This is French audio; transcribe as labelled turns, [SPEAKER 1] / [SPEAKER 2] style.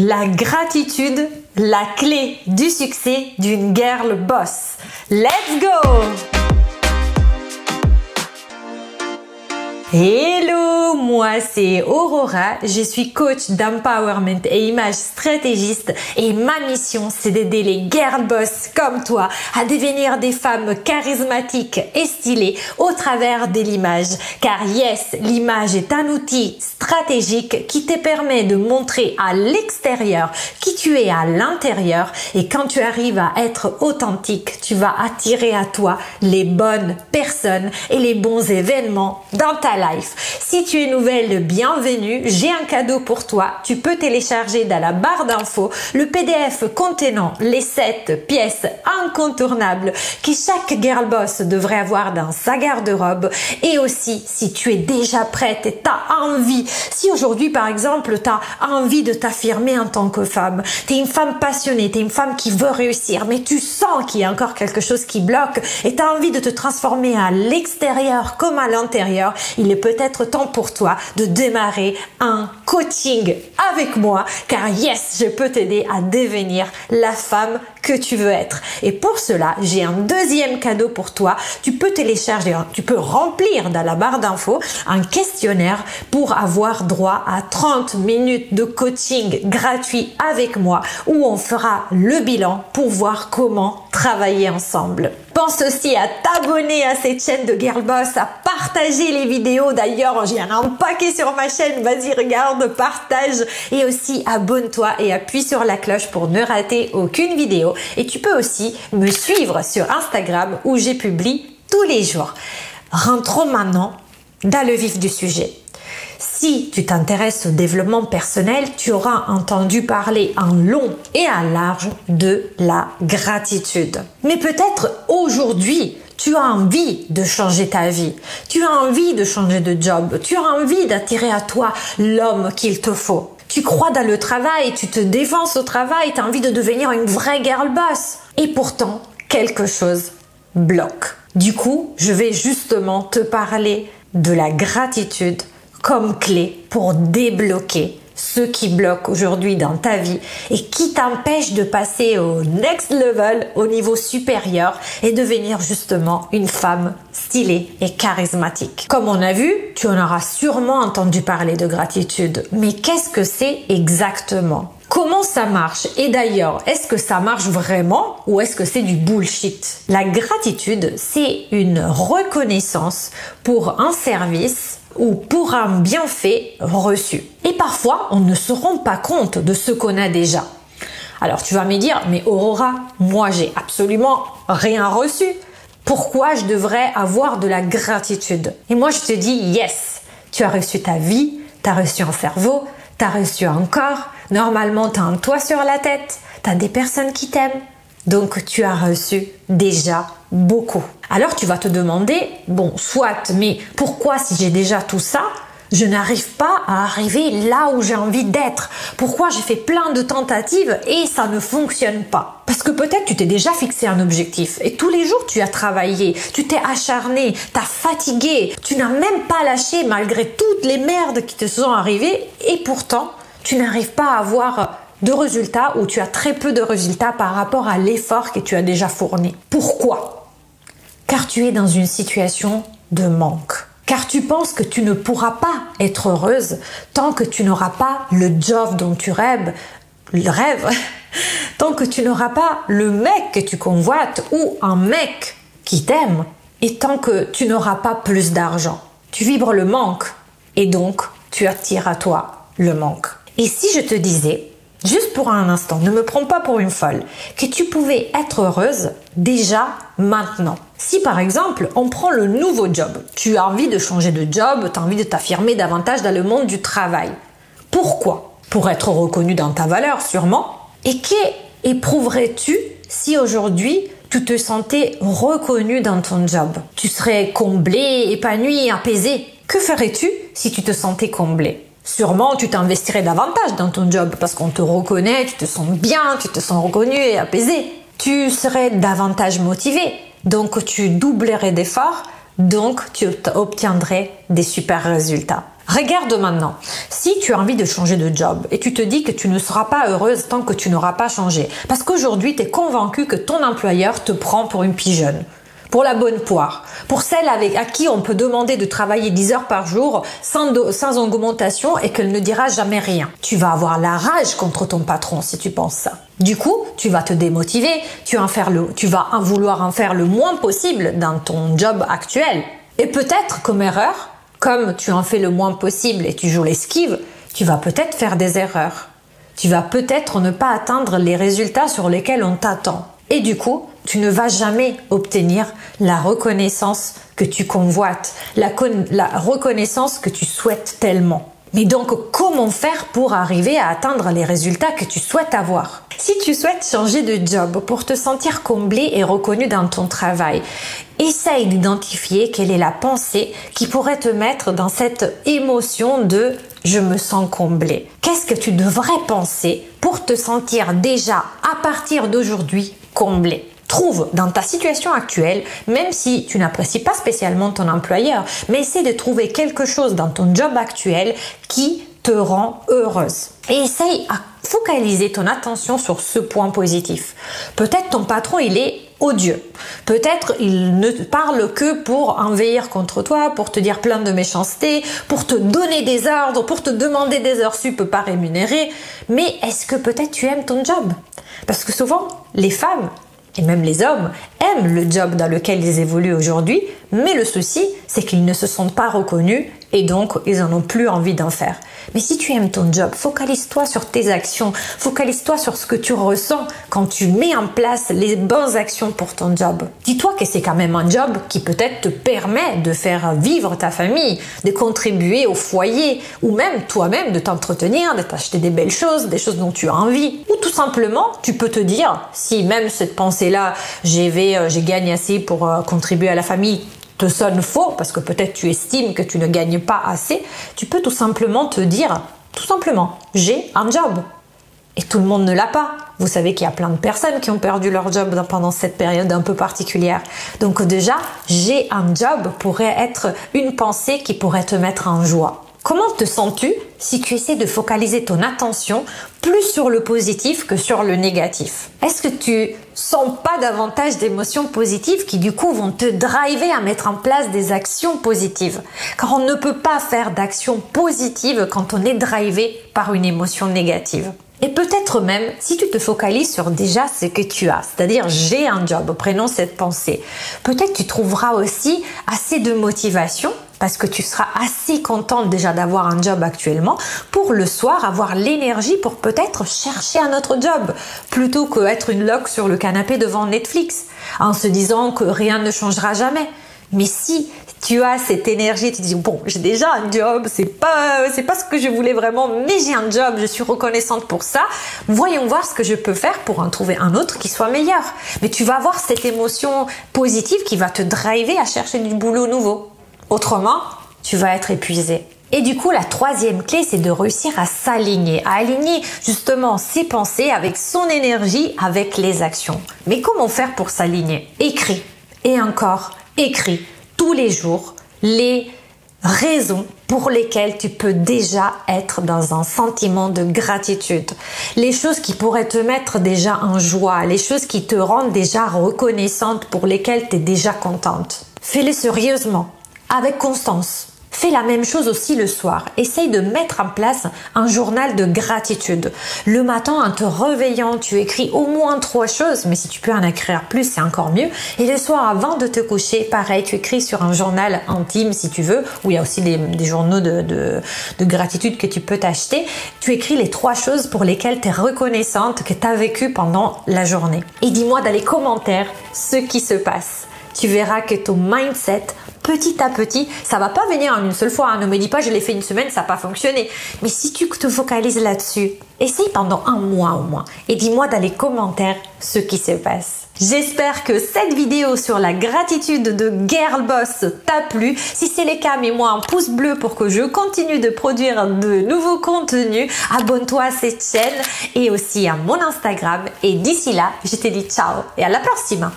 [SPEAKER 1] La gratitude, la clé du succès d'une girl boss. Let's go! Hello, moi c'est Aurora, je suis coach d'empowerment et image stratégiste et ma mission c'est d'aider les girl boss comme toi à devenir des femmes charismatiques et stylées au travers de l'image. Car yes, l'image est un outil stratégique qui te permet de montrer à l'extérieur qui tu es à l'intérieur, et quand tu arrives à être authentique, tu vas attirer à toi les bonnes personnes et les bons événements dans ta life. Si tu es nouvelle, bienvenue, j'ai un cadeau pour toi. Tu peux télécharger dans la barre d'infos le PDF contenant les 7 pièces incontournables que chaque girl boss devrait avoir dans sa garde-robe. Et aussi, si tu es déjà prête et tu as envie, si aujourd'hui par exemple tu as envie de t'affirmer en tant que femme, tu es une femme passionnée, tu es une femme qui veut réussir, mais tu sens qu'il y a encore quelque chose qui bloque et tu as envie de te transformer à l'extérieur comme à l'intérieur, il est peut-être temps pour toi de démarrer un coaching avec moi, car yes, je peux t'aider à devenir la femme que tu veux être. Et pour cela, j'ai un deuxième cadeau pour toi. Tu peux télécharger, tu peux remplir dans la barre d'infos un questionnaire pour avoir droit à 30 minutes de coaching gratuit avec moi, où on fera le bilan pour voir comment travailler ensemble. Pense aussi à t'abonner à cette chaîne de Girl Boss, à partager les vidéos. D'ailleurs, j'ai un paquet sur ma chaîne. Vas-y, regarde, partage. Et aussi, abonne-toi et appuie sur la cloche pour ne rater aucune vidéo. Et tu peux aussi me suivre sur Instagram où j'ai publié tous les jours. Rentrons maintenant dans le vif du sujet. Si tu t'intéresses au développement personnel, tu auras entendu parler en long et en large de la gratitude. Mais peut-être aujourd'hui, tu as envie de changer ta vie, tu as envie de changer de job, tu as envie d'attirer à toi l'homme qu'il te faut. Tu crois dans le travail, tu te défonces au travail, tu as envie de devenir une vraie girl boss. Et pourtant, quelque chose bloque. Du coup, je vais justement te parler de la gratitude comme clé pour débloquer ce qui bloque aujourd'hui dans ta vie et qui t'empêche de passer au next level, au niveau supérieur, et devenir justement une femme stylée et charismatique. Comme on a vu, tu en auras sûrement entendu parler de gratitude. Mais qu'est-ce que c'est exactement ? Comment ça marche? Et d'ailleurs, est-ce que ça marche vraiment ou est-ce que c'est du bullshit? La gratitude, c'est une reconnaissance pour un service ou pour un bienfait reçu. Et parfois, on ne se rend pas compte de ce qu'on a déjà. Alors tu vas me dire, mais Aurora, moi j'ai absolument rien reçu. Pourquoi je devrais avoir de la gratitude? Et moi je te dis, yes, tu as reçu ta vie, tu as reçu un cerveau, tu as reçu un corps, normalement tu as un toit sur la tête, tu as des personnes qui t'aiment. Donc tu as reçu déjà beaucoup. Alors tu vas te demander, bon, soit, mais pourquoi si j'ai déjà tout ça, je n'arrive pas à arriver là où j'ai envie d'être? Pourquoi j'ai fait plein de tentatives et ça ne fonctionne pas? Parce que peut-être tu t'es déjà fixé un objectif et tous les jours tu as travaillé, tu t'es acharné, t'as fatigué, tu n'as même pas lâché malgré toutes les merdes qui te sont arrivées, et pourtant tu n'arrives pas à avoir de résultats, ou tu as très peu de résultats par rapport à l'effort que tu as déjà fourni. Pourquoi? Car tu es dans une situation de manque. Car tu penses que tu ne pourras pas être heureuse tant que tu n'auras pas le job dont tu rêves, tant que tu n'auras pas le mec que tu convoites ou un mec qui t'aime, et tant que tu n'auras pas plus d'argent. Tu vibres le manque et donc tu attires à toi le manque. Et si je te disais, juste pour un instant, ne me prends pas pour une folle, que tu pouvais être heureuse déjà maintenant. Si par exemple, on prend le nouveau job, tu as envie de changer de job, tu as envie de t'affirmer davantage dans le monde du travail. Pourquoi? Pour être reconnu dans ta valeur, sûrement. Et qu'éprouverais-tu si aujourd'hui, tu te sentais reconnu dans ton job? Tu serais comblé, épanoui, apaisé. Que ferais-tu si tu te sentais comblé? Sûrement, tu t'investirais davantage dans ton job parce qu'on te reconnaît, tu te sens bien, tu te sens reconnu et apaisé. Tu serais davantage motivé, donc tu doublerais d'efforts, donc tu obtiendrais des super résultats. Regarde maintenant, si tu as envie de changer de job et tu te dis que tu ne seras pas heureuse tant que tu n'auras pas changé, parce qu'aujourd'hui tu es convaincu que ton employeur te prend pour une pigeonne, pour la bonne poire, pour celle à qui on peut demander de travailler 10 heures par jour sans augmentation et qu'elle ne dira jamais rien. Tu vas avoir la rage contre ton patron si tu penses ça. Du coup, tu vas te démotiver, tu vas vouloir en faire le moins possible dans ton job actuel. Et peut-être comme erreur, comme tu en fais le moins possible et tu joues l'esquive, tu vas peut-être faire des erreurs. Tu vas peut-être ne pas atteindre les résultats sur lesquels on t'attend. Et du coup, tu ne vas jamais obtenir la reconnaissance que tu convoites, la reconnaissance que tu souhaites tellement. Mais donc, comment faire pour arriver à atteindre les résultats que tu souhaites avoir? Si tu souhaites changer de job pour te sentir comblé et reconnu dans ton travail, essaye d'identifier quelle est la pensée qui pourrait te mettre dans cette émotion de « je me sens comblé ». Qu'est-ce que tu devrais penser pour te sentir déjà, à partir d'aujourd'hui, comblé? Trouve dans ta situation actuelle, même si tu n'apprécies pas spécialement ton employeur, mais essaie de trouver quelque chose dans ton job actuel qui te rend heureuse. Et essaye à focaliser ton attention sur ce point positif. Peut-être ton patron, il est odieux. Peut-être il ne parle que pour envahir contre toi, pour te dire plein de méchanceté, pour te donner des ordres, pour te demander des heures sup pas rémunérées. Mais est-ce que peut-être tu aimes ton job? Parce que souvent, les femmes et même les hommes aiment le job dans lequel ils évoluent aujourd'hui, mais le souci, c'est qu'ils ne se sentent pas reconnus et donc ils n'en ont plus envie d'en faire. Mais si tu aimes ton job, focalise-toi sur tes actions, focalise-toi sur ce que tu ressens quand tu mets en place les bonnes actions pour ton job. Dis-toi que c'est quand même un job qui peut-être te permet de faire vivre ta famille, de contribuer au foyer, ou même toi-même de t'entretenir, de t'acheter des belles choses, des choses dont tu as envie. Ou tout simplement, tu peux te dire, si même cette pensée-là, j'ai gagné assez pour contribuer à la famille, te sonne faux parce que peut-être tu estimes que tu ne gagnes pas assez, tu peux tout simplement te dire, j'ai un job. Et tout le monde ne l'a pas. Vous savez qu'il y a plein de personnes qui ont perdu leur job pendant cette période un peu particulière. Donc déjà, j'ai un job pourrait être une pensée qui pourrait te mettre en joie. Comment te sens-tu si tu essaies de focaliser ton attention plus sur le positif que sur le négatif? Est-ce que tu sens pas davantage d'émotions positives qui du coup vont te driver à mettre en place des actions positives? Car on ne peut pas faire d'actions positives quand on est drivé par une émotion négative. Et peut-être même, si tu te focalises sur déjà ce que tu as, c'est-à-dire j'ai un job, prenons cette pensée, peut-être tu trouveras aussi assez de motivation parce que tu seras assez contente déjà d'avoir un job actuellement pour le soir avoir l'énergie pour peut-être chercher un autre job plutôt qu'être une loque sur le canapé devant Netflix en se disant que rien ne changera jamais. Mais si tu as cette énergie, tu te dis bon, j'ai déjà un job, c'est pas ce que je voulais vraiment, mais j'ai un job, je suis reconnaissante pour ça. Voyons voir ce que je peux faire pour en trouver un autre qui soit meilleur. Mais tu vas avoir cette émotion positive qui va te driver à chercher du boulot nouveau. Autrement, tu vas être épuisé. Et du coup, la troisième clé, c'est de réussir à s'aligner, à aligner justement ses pensées avec son énergie, avec les actions. Mais comment faire pour s'aligner? Écris. Et encore, écris tous les jours les raisons pour lesquelles tu peux déjà être dans un sentiment de gratitude. Les choses qui pourraient te mettre déjà en joie, les choses qui te rendent déjà reconnaissante, pour lesquelles tu es déjà contente. Fais-les sérieusement, avec constance. Fais la même chose aussi le soir. Essaye de mettre en place un journal de gratitude. Le matin, en te réveillant, tu écris au moins 3 choses, mais si tu peux en écrire plus, c'est encore mieux. Et le soir, avant de te coucher, pareil, tu écris sur un journal intime si tu veux, où il y a aussi des journaux de gratitude que tu peux t'acheter. Tu écris les 3 choses pour lesquelles tu es reconnaissante, que tu as vécu pendant la journée. Et dis-moi dans les commentaires ce qui se passe. Tu verras que ton mindset, petit à petit, ça va pas venir en une seule fois. Ne me dis pas je l'ai fait une semaine, ça n'a pas fonctionné. Mais si tu te focalises là-dessus, essaye pendant 1 mois au moins et dis-moi dans les commentaires ce qui se passe. J'espère que cette vidéo sur la gratitude de Girl Boss t'a plu. Si c'est le cas, mets-moi un pouce bleu pour que je continue de produire de nouveaux contenus. Abonne-toi à cette chaîne et aussi à mon Instagram. Et d'ici là, je te dis ciao et à la prochaine.